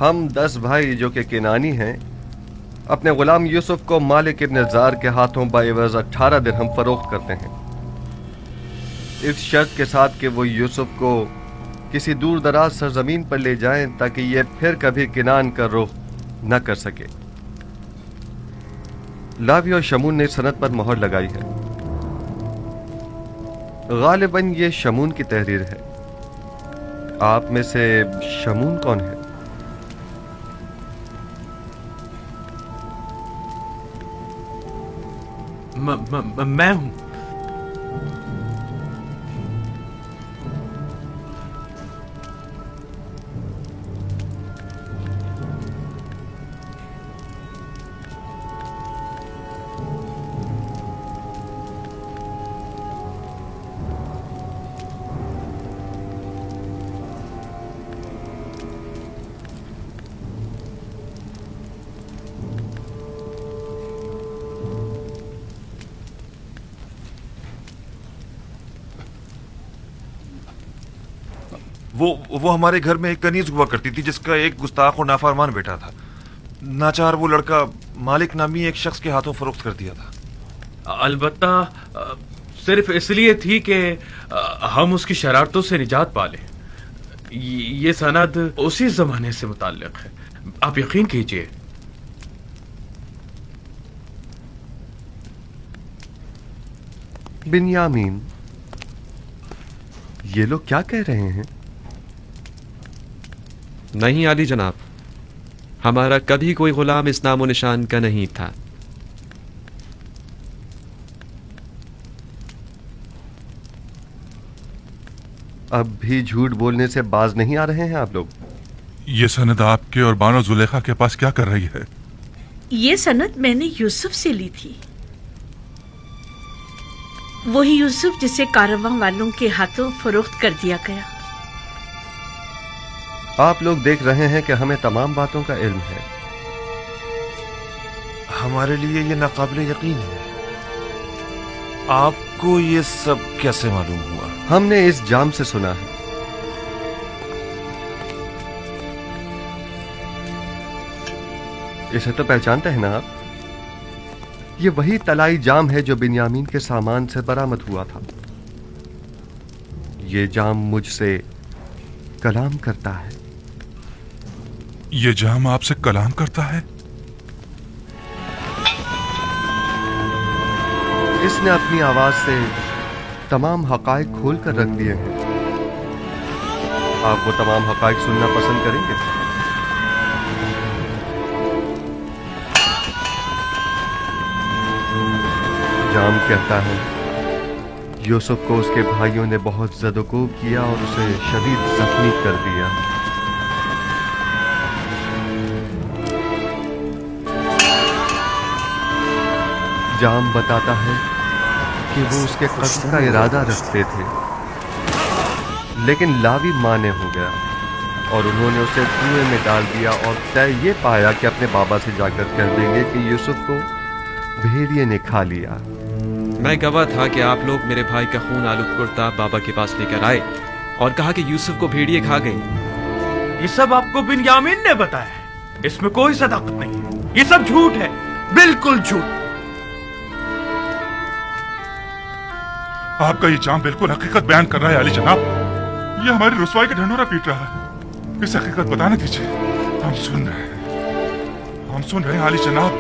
ہم 10 بھائی جو کہ کنانی ہیں اپنے غلام یوسف کو مالک ابن زار کے ہاتھوں بعوض 18 درہم فروخت کرتے ہیں، اس شرط کے ساتھ کہ وہ یوسف کو کسی دور دراز سرزمین پر لے جائیں تاکہ یہ پھر کبھی کنان کا رخ نہ کر سکے۔ لاوی اور شمون نے سند پر مہر لگائی ہے۔ غالباً یہ شمون کی تحریر ہے۔ آپ میں سے شمون کون ہے؟ میں ہوں۔ وہ ہمارے گھر میں ایک کنیز ہوا کرتی تھی جس کا ایک گستاخ اور نافرمان بیٹا تھا۔ ناچار وہ لڑکا مالک نامی ایک شخص کے ہاتھوں فروخت کر دیا تھا۔ البتہ صرف اس لیے تھی کہ ہم اس کی شرارتوں سے نجات پا لیں۔ یہ سند اسی زمانے سے متعلق ہے، آپ یقین کیجئے۔ بنیامین، یہ لوگ کیا کہہ رہے ہیں؟ نہیں عالی جناب، ہمارا کبھی کوئی غلام اس نام و نشان کا نہیں تھا۔ اب بھی جھوٹ بولنے سے باز نہیں آ رہے ہیں آپ لوگ؟ یہ سند آپ کے اور بانو زلیخا کے پاس کیا کر رہی ہے؟ یہ سند میں نے یوسف سے لی تھی، وہی یوسف جسے کارواں والوں کے ہاتھوں فروخت کر دیا گیا۔ آپ لوگ دیکھ رہے ہیں کہ ہمیں تمام باتوں کا علم ہے۔ ہمارے لیے یہ ناقابل یقین ہے۔ آپ کو یہ سب کیسے معلوم ہوا؟ ہم نے اس جام سے سنا ہے۔ اسے تو پہچانتے ہیں نا آپ؟ یہ وہی طلائی جام ہے جو بنیامین کے سامان سے برآمد ہوا تھا۔ یہ جام مجھ سے کلام کرتا ہے۔ یہ جام آپ سے کلام کرتا ہے؟ اس نے اپنی آواز سے تمام حقائق کھول کر رکھ دیے ہیں۔ آپ وہ تمام حقائق سننا پسند کریں گے؟ جام کہتا ہے یوسف کو اس کے بھائیوں نے بہت زد و کوب کیا اور اسے شدید زخمی کر دیا۔ جام بتاتا ہے کہ وہ اس کے قتل کا ارادہ رکھتے تھے، لیکن لاوی مانے ہو گیا اور انہوں نے اسے کنویں میں ڈال دیا اور طے یہ پایا کہ اپنے بابا سے جا کر کہہ دیں گے کہ یوسف کو بھیڑیے نے کھا لیا۔ میں گواہ تھا کہ آپ لوگ میرے بھائی کا خون آلود کرتا بابا کے پاس لے کر آئے اور کہا کہ یوسف کو بھیڑیے کھا گئے۔ یہ سب آپ کو بنیامین نے بتایا ہے، اس میں کوئی صداقت نہیں ہے، یہ سب جھوٹ ہے، بالکل جھوٹ۔ آپ کا یہ جام بالکل حقیقت بیان کر رہا ہے علی جناب۔ یہ ہماری رسوائی کا ڈھنڈورا پیٹ رہا ہے۔ اس حقیقت بتانے دیجیے، ہم سن رہے ہیں علی جناب۔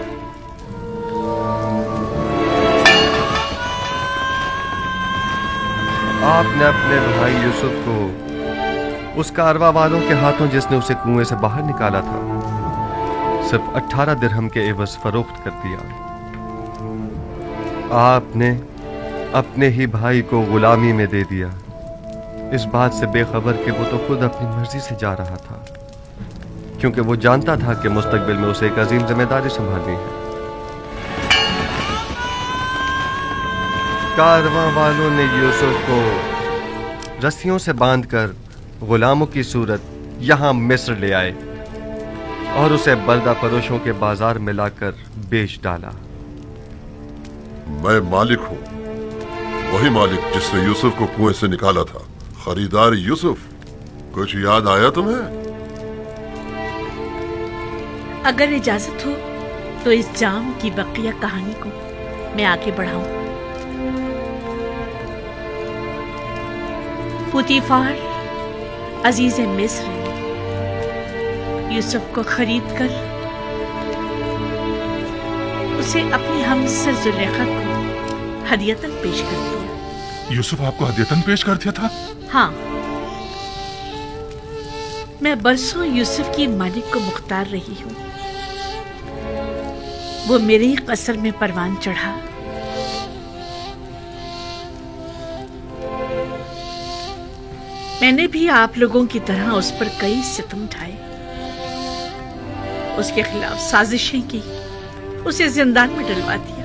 آپ نے اپنے بھائی یوسف کو اس کاروا والوں کے ہاتھوں جس نے اسے کنویں سے باہر نکالا تھا صرف 18 درہم کے عوض فروخت کر دیا۔ آپ نے اپنے ہی بھائی کو غلامی میں دے دیا، اس بات سے بے خبر کہ وہ تو خود اپنی مرضی سے جا رہا تھا، کیونکہ وہ جانتا تھا کہ مستقبل میں اسے ایک عظیم ذمہ داری سنبھالنی ہے۔ کارواں والوں نے یوسف کو رسیوں سے باندھ کر غلاموں کی صورت یہاں مصر لے آئے اور اسے بردہ فروشوں کے بازار میں لا کر بیچ ڈالا۔ میں مالک ہوں، وہی مالک جس نے یوسف کو کنویں سے نکالا تھا، خریدار یوسف۔ کچھ یاد آیا تمہیں؟ अगर इजाजत हो तो इस जाम की बकिया कहानी को मैं आगे बढ़ाऊं। पुतीफार अजीज मिस्र ने यूसुफ को खरीद कर उसे अपनी हमसर जुलेखा को हदियतन पेश कर दिया। यूसुफ आपको हदियतन पेश कर दिया था? हाँ, मैं बरसों यूसुफ की मालिक को मुख्तार रही हूँ। वो मेरे ही कसर में परवान चढ़ा। मैंने भी आप लोगों की तरह उस पर कई सितम ढाए, उसके खिलाफ साजिशें की, उसे जिंदान में डलवा दिया।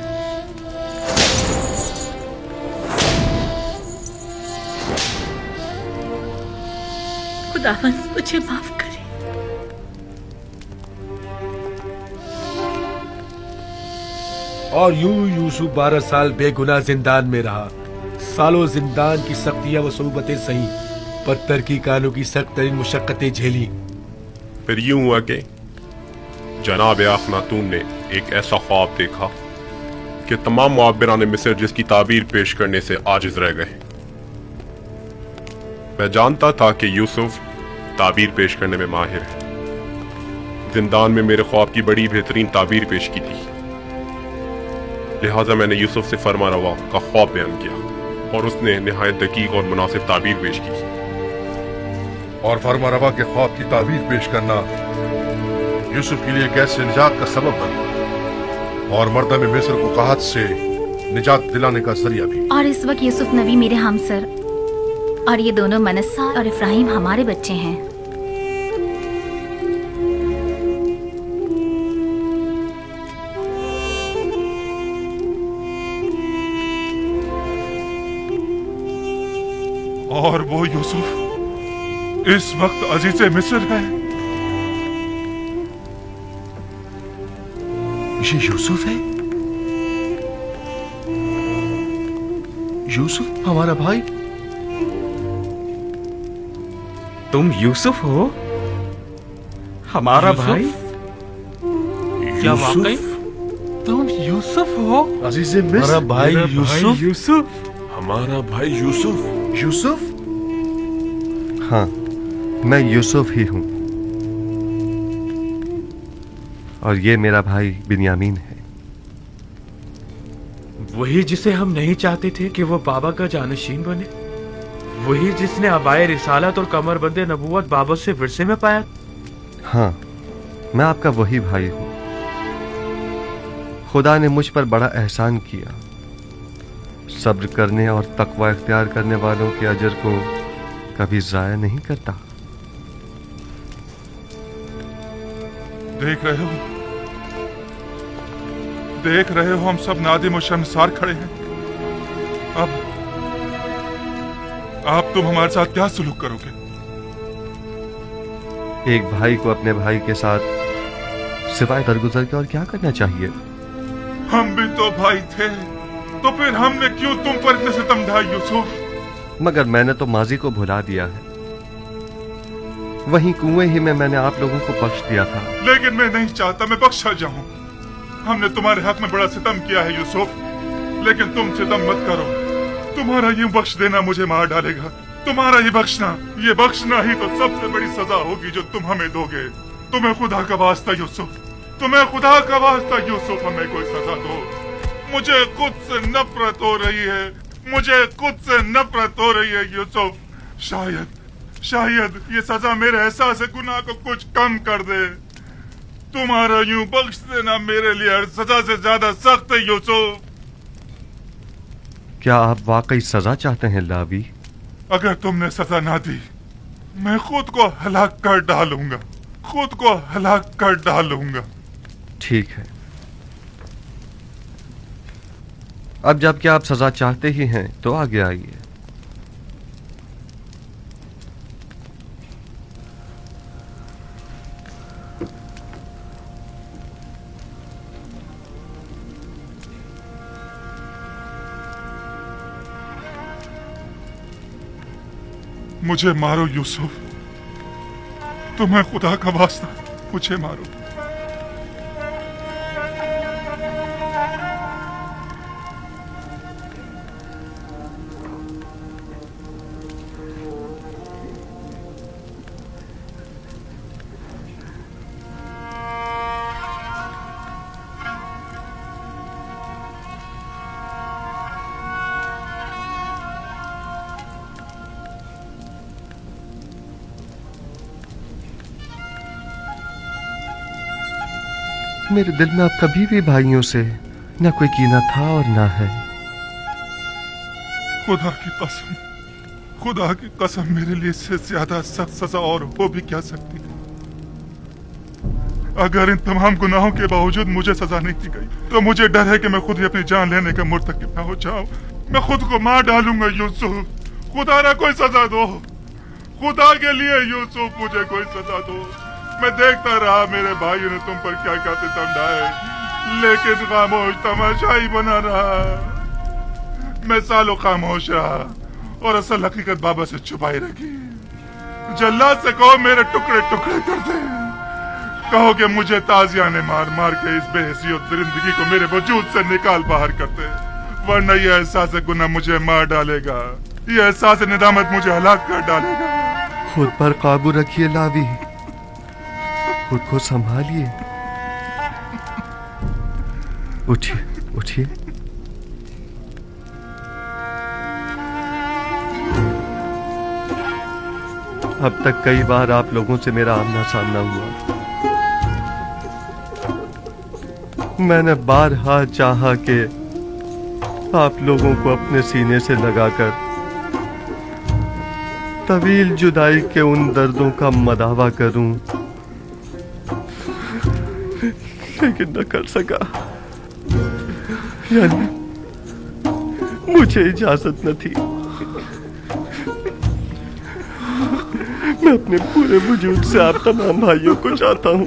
खुदावन मुझे माफ करे। और यूं यूसुफ 12 साल बेगुनाह जिंदान में रहा। सालों जिंदान की सख्तियां व सूबतें सही, पर तरकीकानों की सख्त तरीन मुशक्कतें झेली। फिर यूं हुआ कि जनाब अखनातून ने एक ऐसा ख्वाब देखा कि तमाम मुआब्बिरान मिस्र जिसकी ताबीर पेश करने से आजिज रह गए। मैं जानता था कि यूसुफ ताबीर पेश करने में माहिर है। जिंदान में मेरे ख्वाब की बड़ी बेहतरीन ताबीर पेश की थी, लिहाजा मैंने यूसुफ से फरमा रवा का ख्वाब बयान किया और उसने निहायत दकीक और मुनासिब ताबीर पेश की। और फरमा रवा के ख्वाब की ताबीर पेश करना यूसुफ के लिए कैसे निजात का सबब बना और मर्दम मिस्र को कहत से निजात दिलाने का जरिया भी। और इस वक्त यूसुफ नबी मेरे हमसर और ये दोनों मनस्सा और इब्राहिम हमारे बच्चे हैं। और वो यूसुफ इस वक्त अजीज मिस्र है। ये यूसुफ है? यूसुफ हमारा भाई? तुम यूसुफ हो? हमारा भाई? क्या वाकई तुम यूसुफ हो? अजीज मिस्र, हमारा भाई यूसुफ? यूसुफ? हमारा भाई यूसुफ? यूसुफ? हाँ, मैं यूसुफ ही हूँ और ये मेरा भाई बिन्यामीन है। वही जिसे हम नहीं चाहते थे कि वो बाबा का जानशीन बने, वही जिसने अबाए रिसालत और कमर बंदे नबूवत बाबा से विरसे में पाया। हाँ, मैं आपका वही भाई हूँ। खुदा ने मुझ पर बड़ा एहसान किया। सब्र करने और तकवा इख्तियार करने वालों के अजर को कभी ज़ाया नहीं करता। देख रहे हो हम सब नादिम और शर्मसार खड़े हैं। अब तुम हमारे साथ क्या सलूक करोगे? एक भाई को अपने भाई के साथ सिवाय दरगुजर के और क्या करना चाहिए? हम भी तो भाई थे, तो फिर हमने क्यों तुम पर इतने सितम ढाए यूसुफ? मगर मैंने तो माजी को भुला दिया है। वहीं कुएं ही में मैंने आप लोगों को बख्श दिया था। लेकिन मैं नहीं चाहता मैं बख्शा जाऊं। हमने तुम्हारे हक में बड़ा सितम किया है यूसुफ, लेकिन तुम सितम मत करो। तुम्हारा ये बख्श देना मुझे मार डालेगा। तुम्हारा ये बख्शना ही तो सबसे बड़ी सजा होगी जो तुम हमें दोगे। तुम्हें खुदा का वास्ता यूसुफ, तुम्हें खुदा का वास्ता यूसुफ, हमें कोई सजा दो। मुझे खुद से नफरत हो रही है, मुझे खुद से नफरत हो रही है यूसुफ। शायद ये सजा मेरे एहसास गुनाह को कुछ कम कर दे। तुम्हारा यूं बख्श देना मेरे लिए हर सजा से ज्यादा सख्त है यूसुफ। क्या आप वाकई सजा चाहते हैं लावी? अगर तुमने सजा ना दी, मैं खुद को हलाक कर डालूंगा। ठीक है, अब जबकि आप सजा चाहते ही हैं तो आगे आइए। मुझे मारो यूसुफ, तुम्हें खुदा का वास्ता मुझे मारो। मेरे दिल में अब कभी भी भाइयों से न कोई कीना था और न है। खुदा की कसम मेरे लिए इससे ज्यादा सख्त सजा और हो भी क्या सकती है। अगर इन तमाम गुनाहों के बावजूद मुझे सजा नहीं दी गई तो मुझे डर है कि मैं खुद ही अपनी जान लेने का मुर्तकिब न हो जाऊं। मैं खुद को मार डालूंगा। यूसुफ, खुदा ना कोई सजा दो, खुदा के लिए यूसुफ मुझे कोई सजा दो। मैं देखता रहा मेरे भाइयों ने तुम पर क्या क्या सितम ढाए, लेकिन खामोश तमाशाई बना रहा। मैं सालों खामोश रहा और असल हकीकत बाबा से छुपाई रखी। जल्लाद से कहो मेरे टुकड़े टुकड़े कर दे, कहो कि मुझे ताजिया ने मार मार के इस बेहसियत जिंदगी को मेरे वजूद से निकाल बाहर कर दे, वरना यह एहसास गुनाह मुझे मार डालेगा, यह एहसास निदामत मुझे हलाक कर डालेगा। खुद पर काबू रखिए लावी, खुद को संभालिए। उठिए उठिए। अब तक कई बार आप लोगों से मेरा आमना सामना हुआ। मैंने बारहा चाहा कि आप लोगों को अपने सीने से लगाकर तवील जुदाई के उन दर्दों का मदावा करूं, लेकिन न कर सका। यानी मुझे इजाजत न थी। मैं अपने पूरे वजूद से आप तमाम भाइयों को चाहता हूं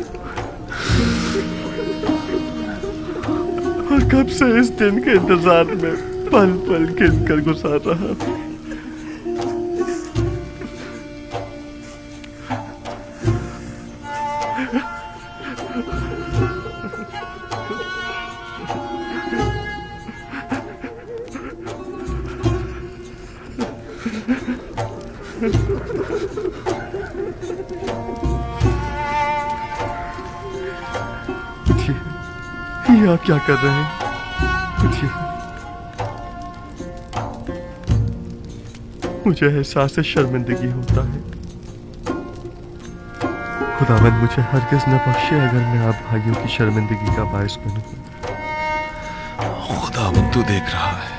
और कब से इस दिन के इंतजार में पल पल गिन कर गुजार रहा हूं। ये आप क्या कर रहे हैं? मुझे एहसास शर्मिंदगी होता है। खुदावंद मुझे हरगिज न बख्शे अगर मैं आप भाइयों की शर्मिंदगी का बायस बनूं। खुदावंद तू देख रहा है,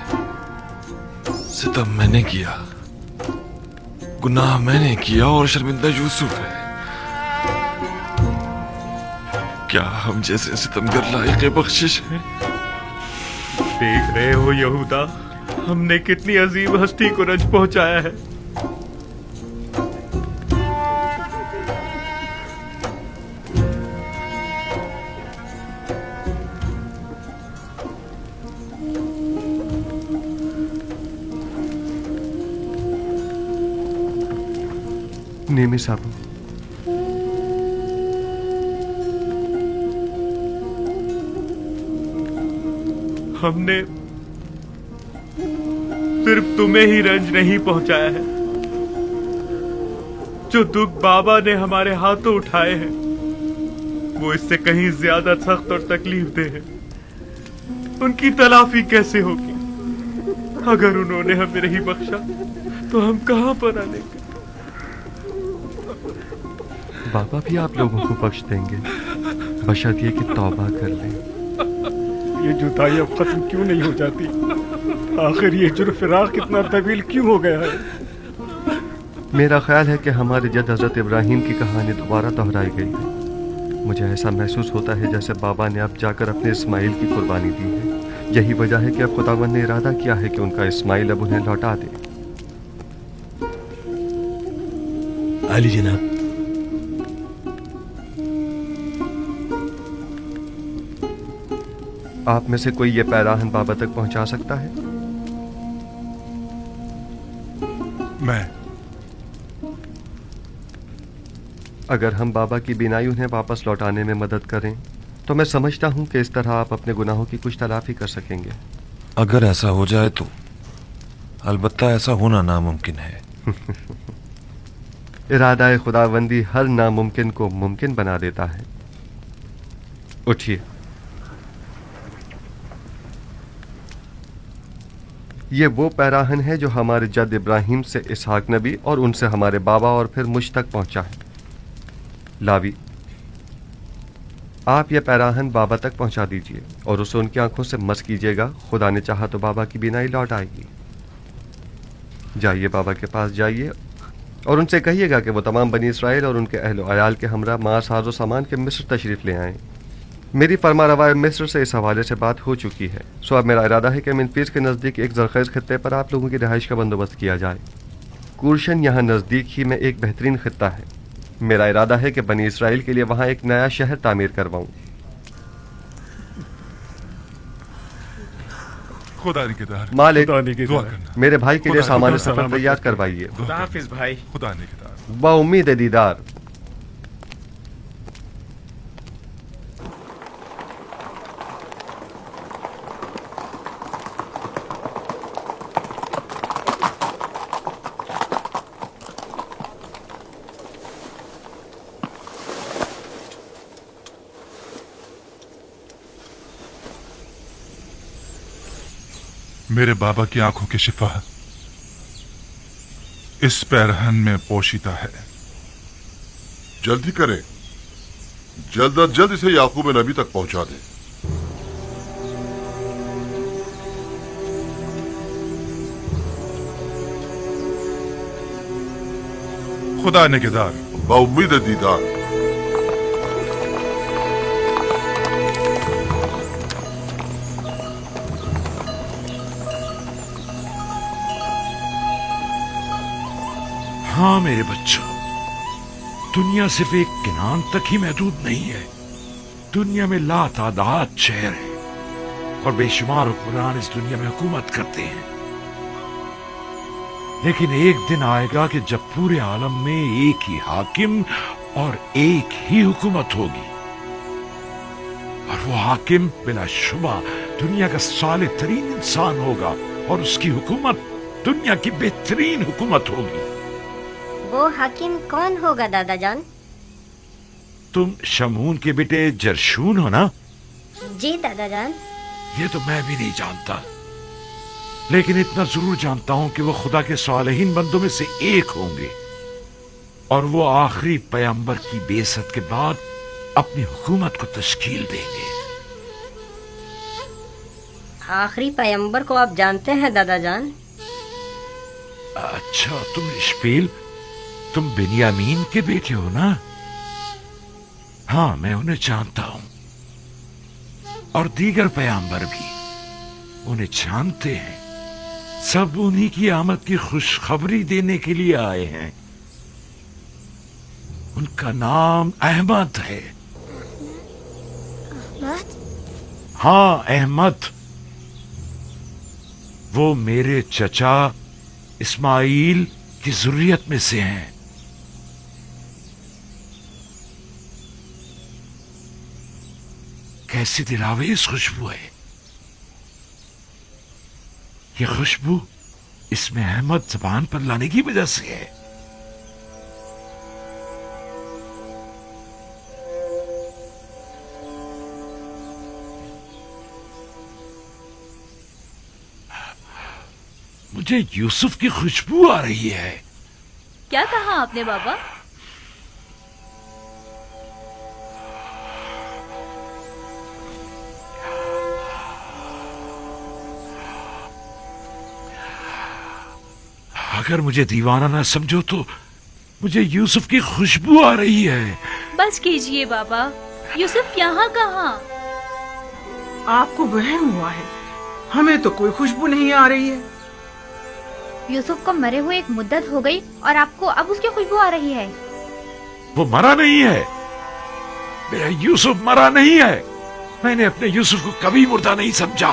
सितम मैंने किया, गुनाह मैंने किया और शर्मिंदा यूसुफ है। क्या हम जैसे सितमगर लायक बख्शिश है? देख रहे हो यहूदा, हमने कितनी अजीब हस्ती को रंज पहुंचाया है। नेमी साहब, हमने सिर्फ तुम्हें ही रंज नहीं पहुंचाया है, जो दुख बाबा ने हमारे हाथों उठाए हैं वो इससे कहीं ज्यादा सख्त और तकलीफ दे है। उनकी तलाफी कैसे होगी? अगर उन्होंने हमें नहीं बख्शा तो हम कहां पर आनेंगे? बाबा भी आप लोगों को बख्श देंगे, बशर्ते कि तौबा कर लें। ये जुदाई अब खत्म क्यों नहीं हो जाती? आखिर ये जुर्म फिराक कितना तवील क्यों हो गया है? मेरा ख्याल है कि हमारे जद हजरत इब्राहिम की कहानी दोबारा दोहराई गई है। मुझे ऐसा महसूस होता है जैसे बाबा ने अब जाकर अपने इस्माइल की कुर्बानी दी है। यही वजह है कि अब खुदावंद ने इरादा किया है कि उनका इस्माइल अब उन्हें लौटा दे। अली जनाब, आप में से कोई ये पैराहन बाबा तक पहुंचा सकता है? मैं। अगर हम बाबा की बिनाई उन्हें वापस लौटाने में मदद करें तो मैं समझता हूं कि इस तरह आप अपने गुनाहों की कुछ तलाफी कर सकेंगे। अगर ऐसा हो जाए तो अलबत्ता ऐसा होना नामुमकिन है। इरादा खुदावंदी हर नामुमकिन को मुमकिन बना देता है। उठिए। ये वो पैराहन है जो हमारे जद इब्राहिम से इसहाक नबी और उनसे हमारे बाबा और फिर मुझ तक पहुंचा है। लावी, آپ یہ پیراہن بابا تک پہنچا دیجیے اور اسے ان کی آنکھوں سے مس کیجیے گا. خدا نے چاہا تو بابا کی بینائی لوٹ آئے گی. جائیے بابا کے پاس جائیے اور ان سے کہیے گا کہ وہ تمام بنی اسرائیل اور ان کے اہل و عیال کے ہمراہ ماں ساز و سامان کے مصر تشریف لے آئیں. میری فرما روائے مصر سے اس حوالے سے بات ہو چکی ہے. سو اب میرا ارادہ ہے کہ منفیس کے نزدیک ایک زرخیز خطے پر آپ لوگوں کی رہائش کا بندوبست کیا جائے. کورشن یہاں نزدیک ہی میں ایک بہترین خطہ ہے. میرا ارادہ ہے کہ بنی اسرائیل کے لیے وہاں ایک نیا شہر تعمیر کرواؤں. خدا نگہدار. مالک دعا کرنا. میرے بھائی کے لیے سامان سفر تیار کروائیے. خدا حافظ بھائی. خدا نگہدار. با امید دیدار. میرے بابا کی آنکھوں کی شفا اس پیرہن میں پوشیدہ ہے. جلدی کریں، جلد از جلد اسے یعقوب نبی تک پہنچا دیں. خدا نگہدار. بامید دیدار. ہاں میرے بچوں، دنیا صرف ایک کنان تک ہی محدود نہیں ہے. دنیا میں لا تعداد شہر ہیں اور بے شمار حکمران اس دنیا میں حکومت کرتے ہیں. لیکن ایک دن آئے گا کہ جب پورے عالم میں ایک ہی حاکم اور ایک ہی حکومت ہوگی، اور وہ حاکم بلا شبہ دنیا کا صالح ترین انسان ہوگا اور اس کی حکومت دنیا کی بہترین حکومت ہوگی. وہ حاکم کون ہوگا دادا جان؟ تم شمون کے بیٹے جرشون ہو نا؟ جی دادا جان. یہ تو میں بھی نہیں جانتا، لیکن اتنا ضرور جانتا ہوں کہ وہ خدا کے صالحین بندوں میں سے ایک ہوں گے، اور وہ آخری پیغمبر کی بعثت کے بعد اپنی حکومت کو تشکیل دیں گے. آخری پیغمبر کو آپ جانتے ہیں دادا جان؟ اچھا، تم اشپیل، تم بنیامین کے بیٹے ہو نا؟ ہاں، میں انہیں جانتا ہوں، اور دیگر پیغمبر بھی انہیں جانتے ہیں. سب انہی کی آمد کی خوشخبری دینے کے لیے آئے ہیں. ان کا نام احمد ہے. احمد؟ ہاں، احمد. وہ میرے چچا اسماعیل کی ذریت میں سے ہیں. کیسی دلاویز خوشبو ہے. یہ خوشبو اس میں احمد زبان پر لانے کی وجہ سے ہے. مجھے یوسف کی خوشبو آ رہی ہے. کیا کہا آپ نے بابا؟ اگر مجھے دیوانہ نہ سمجھو تو مجھے یوسف کی خوشبو آ رہی ہے. بس کیجئے بابا، یوسف یہاں کہاں؟ آپ کو وہم ہوا ہے، ہمیں تو کوئی خوشبو نہیں آ رہی ہے. یوسف کو مرے ہوئے ایک مدت ہو گئی اور آپ کو اب اس کی خوشبو آ رہی ہے. وہ مرا نہیں ہے، میرا یوسف مرا نہیں ہے. میں نے اپنے یوسف کو کبھی مردہ نہیں سمجھا.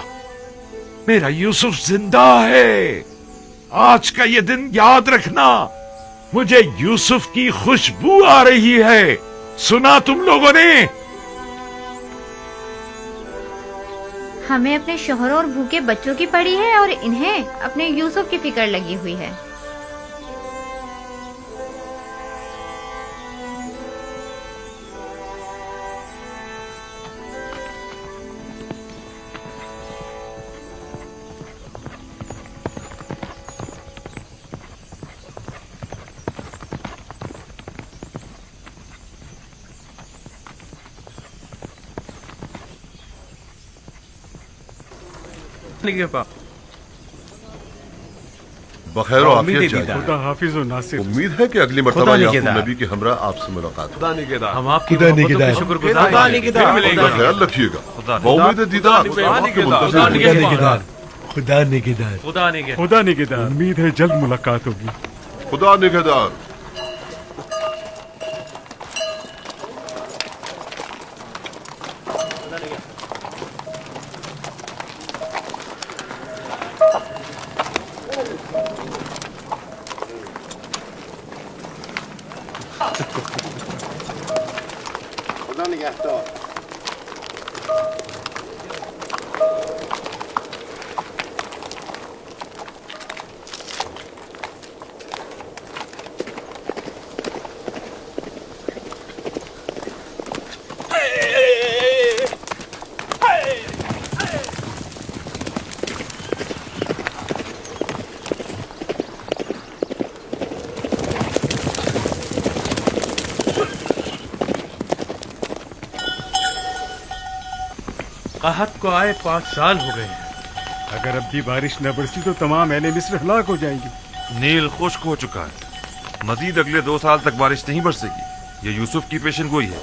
میرا یوسف زندہ ہے. آج کا یہ دن یاد رکھنا. مجھے یوسف کی خوشبو آ رہی ہے. سنا تم لوگوں نے؟ ہمیں اپنے شوہروں اور بھوکے بچوں کی پڑی ہے اور انہیں اپنے یوسف کی فکر لگی ہوئی ہے. बखैर और आफियत जाइए। खुदा हाफिज और नासिर। उम्मीद है कि अगली मर्तबा याकूब नबी के हमरा आपसे मुलाकात हो। हम आपकी मोहब्बतों के शुक्रगुजार हैं। अपना ख्याल रखिएगा। उम्मीद है दीदार। खुदा निगहदार। खुदा निगहदार। उम्मीद है जल्द मुलाकात होगी। खुदा निगहदार। खुदा निगहदार। कहत को आए 5 साल हो गए हैं। अगर अब भी बारिश न बरसी तो तमाम अहले मिस्र हलाक हो जाएंगे। नील खुश्क हो चुका है, मजीद अगले 2 साल तक बारिश नहीं बरसेगी। ये यूसुफ की पेशन गोई है।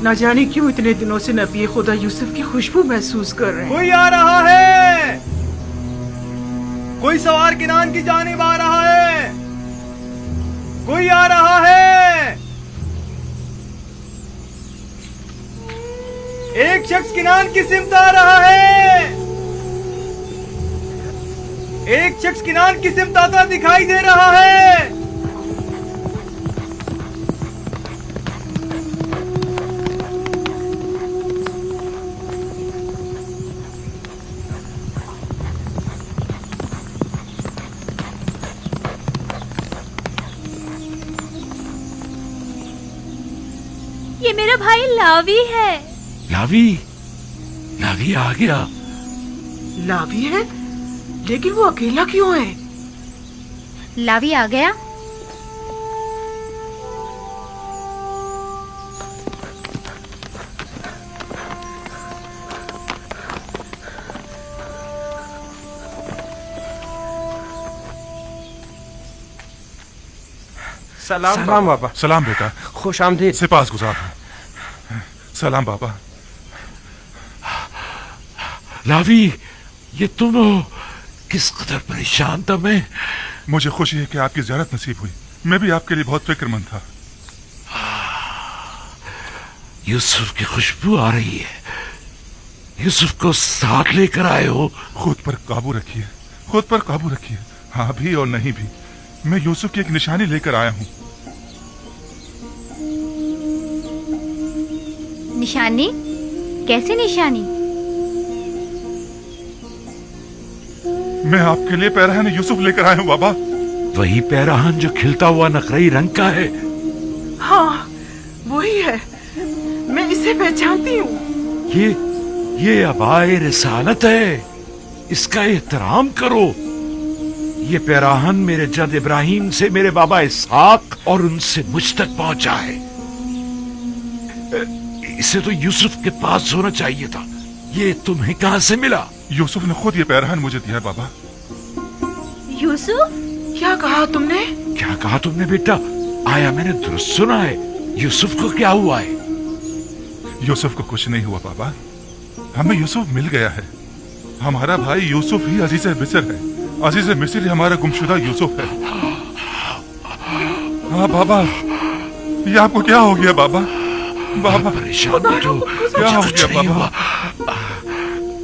न जाने क्यों इतने दिनों से नबी खुदा यूसुफ की खुशबू महसूस कर रहे हैं। कोई आ रहा है, कोई सवार किनान की जानिब आ रहा है, कोई आ रहा है। एक शख्स किनान की सिमत आ रहा है, एक शख्स किनान की सिमत आता दिखाई दे रहा है। ये मेरा भाई लावी है। लावी? लावी आ गया। लावी है? लेकिन वो अकेला क्यों है? लावी आ गया? सलाम बाबा। सलाम बेटा। खुश आमदीद। सिपास गुजार। सलाम बाबा। लावी, ये तुम हो? किस कदर परेशान था मैं। मुझे खुशी है कि आपकी ज़ियारत नसीब हुई। मैं भी आपके लिए बहुत फिक्रमंद था। यूसुफ की खुशबू आ रही है। यूसुफ को साथ लेकर आए हो? खुद पर काबू रखिए, खुद पर काबू रखिए। हाँ भी और नहीं भी, मैं यूसुफ की एक निशानी लेकर आया हूँ। निशानी? कैसी निशानी? मैं आपके लिए पैराहन यूसुफ लेकर आया हूँ बाबा। वही पैराहन जो खिलता हुआ नकरई रंग का है? हाँ, वही है। मैं इसे पहचानती हूँ। ये अबाए रिसालत है। इसका एहतराम करो। ये पैराहन मेरे जद इब्राहिम से मेरे बाबा इसहाक और उनसे मुझ तक पहुंचा है। इसे तो यूसुफ के पास होना चाहिए था। ये तुम्हें कहां से मिला? यूसुफ ने खुद ये पैरहन मुझे दिया बाबा। यूसुफ, क्या कहा तुमने? क्या कहा तुमने बेटा? आया मैंने दुरुस्त सुना है? यूसुफ को क्या हुआ है? यूसुफ को कुछ नहीं हुआ बाबा, हमें यूसुफ मिल गया है। हमारा भाई यूसुफ ही अजीज मिस्र है। अजीज मिस्र ही हमारा गुमशुदा यूसुफ है। हाँ बाबा, ये आपको क्या हो गया बाबा? बाबा परेशान मत हो, क्या हो कुछ गया नहीं हुआ।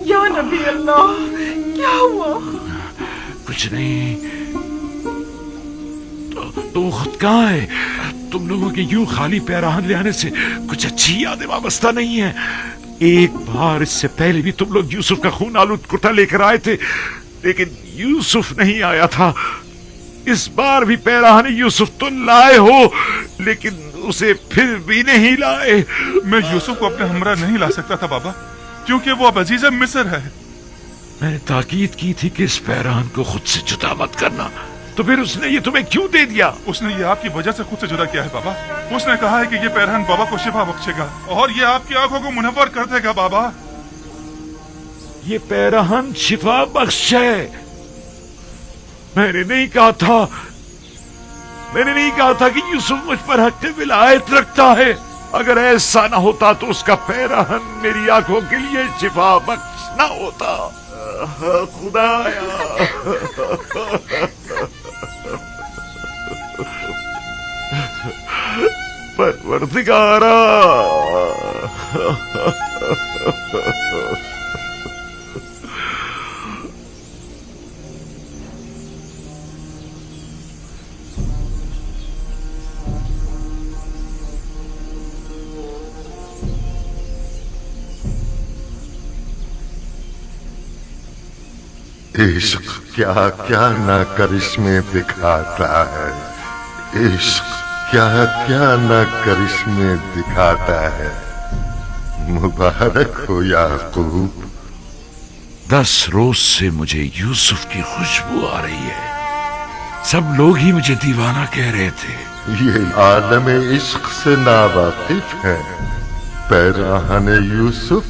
या नबी अल्लाह, क्या हुआ? कुछ नहीं। तो खुद कहाँ है? तुम लोगों के यूं खाली पैराहन ले आने से कुछ अच्छी यादें वाबस्ता नहीं है। एक बार इससे पहले भी तुम लोग यूसुफ का खून आलूद कुर्ता लेकर आए थे, लेकिन यूसुफ नहीं आया था। इस बार भी पैराहन यूसुफ तो लाए हो, लेकिन उसे फिर भी नहीं लाए। मैं यूसुफ को अपने हमरा नहीं ला सकता था बाबा, क्योंकि वो अब अजीज मिस्र है। मैंने ताकीद की थी कि इस पैराहन को खुद से जुदा मत करना, तो फिर उसने ये तुम्हें क्यों दे दिया? उसने ये आपकी वजह से खुद से जुदा किया है बाबा। उसने कहा है कि ये पैरहन बाबा को शिफा बख्शेगा और ये आपकी आंखों को मुनव्वर कर देगा बाबा। ये पैरहन शिफा बख्श है। मैंने नहीं कहा था कि यूसुफ मुझ पर हक विलायत रखता है। अगर ऐसा ना होता तो उसका पैरहन मेरी आंखों के लिए शिफा बख्श ना होता। खुदाया परवरदिगारा, इश्क क्या क्या ना करिश्मे दिखाता है। इश्क क्या क्या ना करिश्मे दिखाता है। मुबारक हो याकूब। 10 रोज से मुझे यूसुफ की खुशबू आ रही है। सब लोग ही मुझे दीवाना कह रहे थे। ये आलम इश्क से नावाकिफ है। पैराहन यूसुफ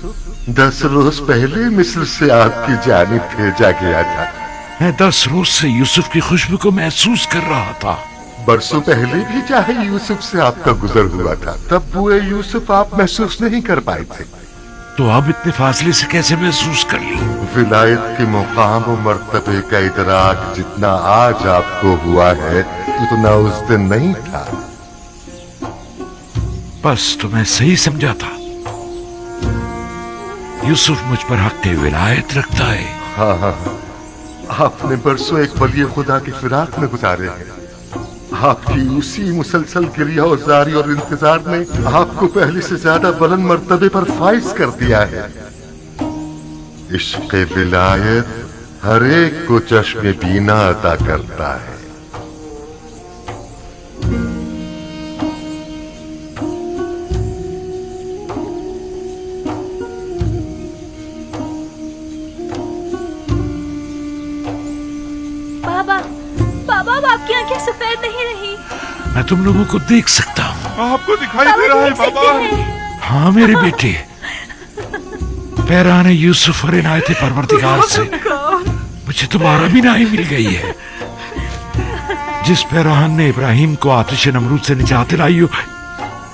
10 रोज पहले मिस्र से आपकी जानिब भेजा गया था। मैं 10 रोज से यूसुफ की खुशबू को महसूस कर रहा था। बरसों पहले भी चाहे यूसुफ से आपका गुजर हुआ था, तब बुए यूसुफ आप महसूस नहीं कर पाए थे। तो अब इतने फासले से कैसे महसूस कर ली? विलायत के मुकाम और मर्तबे का इदराक जितना आज आपको हुआ है, उतना उस दिन नहीं था। बस तो मैं सही समझा था। यूसुफ मुझ पर हक विलायत रखता है। हाँ, आपने बरसों एक वली खुदा की फिराक में गुजारे हैं। आपकी उसी मुसलसल गिरिया और जारी और इंतजार ने आपको पहले से ज्यादा बुलंद मर्तबे पर फाइज कर दिया है। इश्क़ विलायत हर एक को चश्मे बीना अता करता है। बाबा, आपकी आंखें सफेद नहीं रही। मैं तुम लोगों को देख सकता हूँ। आपको दिखाई दे रहा है बाबा। हाँ मेरे बेटे, पैराहन यूसुफ और इनायत परवरदिगार से मुझे तुम्हारा भी नाई मिल गई है। जिस पैराहन ने इब्राहिम को आतिश नमरूद से निजात दिलाई हो,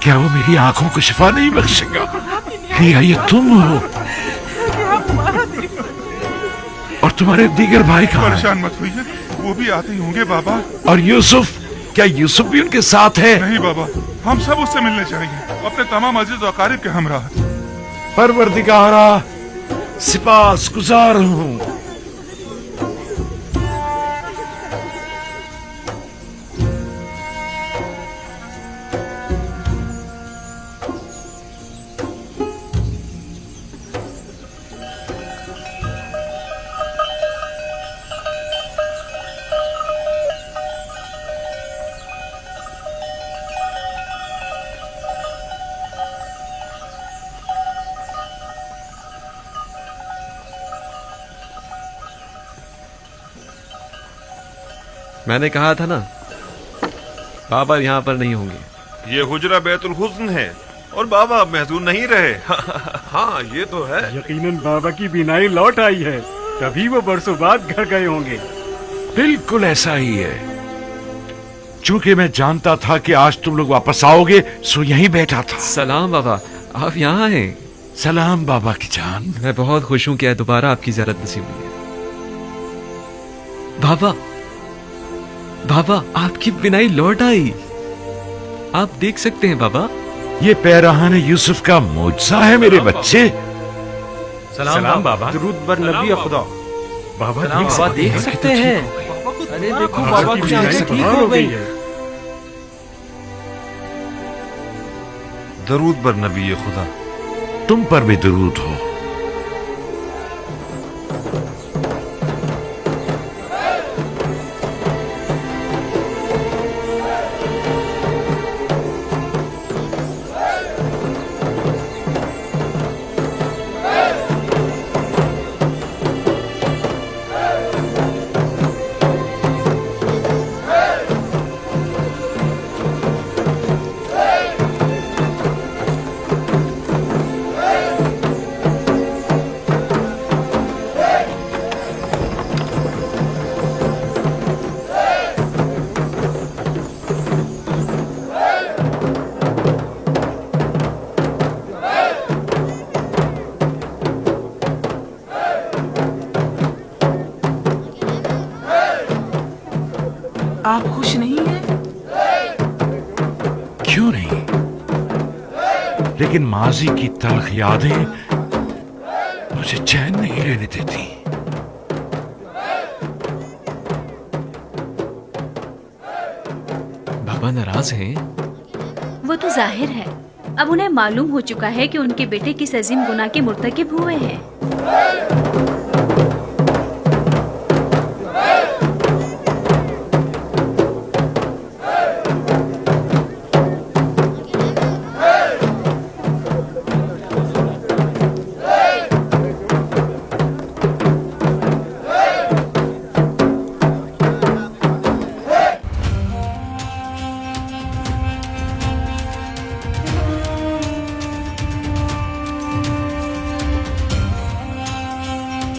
क्या वो मेरी आंखों को शिफा नहीं बख्शेगा? क्या ये तुम हो? और तुम्हारे दीगर भाई कहाँ हैं? परेशान मत होइए, वो भी आते ही होंगे बाबा। और यूसुफ, क्या यूसुफ भी उनके साथ है? नहीं बाबा, हम सब उससे मिलने जाएंगे, अपने तमाम अजीज और अकारिब के हमरा। परवरदिगारा, सिपास गुजार हूँ। میں نے کہا تھا نا بابا یہاں پر نہیں ہوں گے. یہ حجرہ بیت الحزن ہے اور بابا اب محزون نہیں رہے. ہاں یہ تو ہے. یقیناً بابا کی بینائی لوٹ آئی ہے, تبھی وہ برسوں بعد گھر گئے ہوں گے. بالکل ایسا ہی ہے. چونکہ میں جانتا تھا کہ آج تم لوگ واپس آؤ گے سو یہیں بیٹھا تھا. سلام بابا, آپ یہاں ہیں. سلام بابا کی جان. میں بہت خوش ہوں کہ دوبارہ آپ کی زیارت نصیب ہوئی ہے. بابا بابا آپ کی بینائی لوٹ آئی. آپ دیکھ سکتے ہیں بابا. یہ پیرہان یوسف کا معجزہ ہے میرے بچے. سلام بابا. درود بر نبی خدا. بابا دیکھ سکتے ہیں. ارے دیکھو بابا کی آنکھیں ٹھیک ہو گئی. درود بر نبی خدا. تم پر بھی درود ہو. آپ خوش نہیں ہیں؟ کیوں نہیں, لیکن ماضی کی تلخ یادیں مجھے چین نہیں لینے دیتی. بابا ناراض ہیں؟ وہ تو ظاہر ہے. اب انہیں معلوم ہو چکا ہے کہ ان کے بیٹے کس عظیم گناہ کے مرتکب ہوئے ہیں.